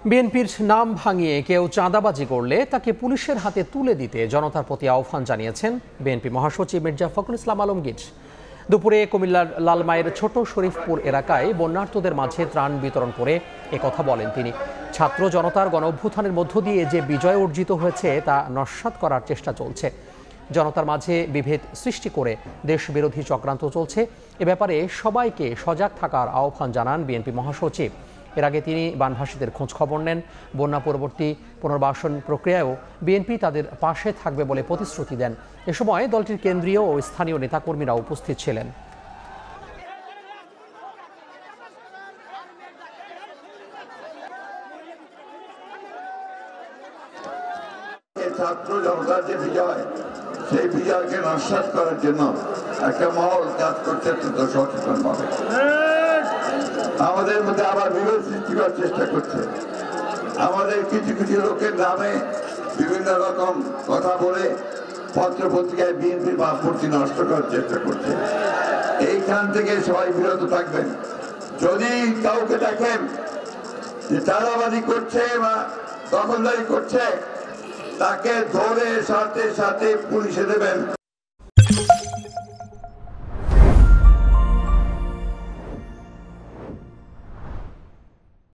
বিএনপির নাম ভাঙিয়ে কেউ চাঁদাবাজি করলে তাকে পুলিশের হাতে তুলে দিতে জনতার প্রতি আহ্বান জানিয়েছেন বিএনপি মহাসচিব মির্জা ফখরুল ইসলাম আলমগীর। দুপুরে কুমিল্লার লালমাইয়ের ছোট শরীফপুর এলাকায় বন্যার্তদের মাঝে ত্রাণ বিতরণ করে একথা বলেন তিনি। ছাত্র জনতার গণ অভ্যুত্থানের মধ্য দিয়ে যে বিজয় অর্জিত হয়েছে তা নস্যাৎ করার চেষ্টা চলছে। জনতার মাঝে বিভেদ সৃষ্টি করে দেশবিরোধী চক্রান্ত চলছে। এ ব্যাপারে সবাইকে সজাগ থাকার আহ্বান জানান বিএনপি মহাসচিব। এর আগে তিনি বানভাসীদের খোঁজ খবর নেন। বন্যা পরবর্তী পুনর্বাসন প্রক্রিয়ায়ও বিএনপি তাদের পাশে থাকবে বলে প্রতিশ্রুতি দেন। এ সময় দলটির কেন্দ্রীয় ও স্থানীয় নেতাকর্মীরা উপস্থিত ছিলেন। ছাত্র জনতার যে বিজয়, সেই বিজয়কে নস্যাৎ করার জন্য একটা মহল কাজ করতে অত্যন্ত সচেতন ভাবে আমাদের মধ্যে আবার বিভেদ সৃষ্টি করার চেষ্টা করছে। আমাদের কিছু কিছু লোকের নামে বিভিন্ন রকম কথা বলে পত্র পত্রিকায় বিএনপির ভাবমূর্তি নষ্ট করার চেষ্টা করছে। এইখান থেকে সবাই বিরত থাকবেন। যদি কাউকে দেখেন যে চাঁদাবাজি করছে বা দখলদারি করছে, তাকে ধরে সাথে সাথে পুলিশে দেবেন।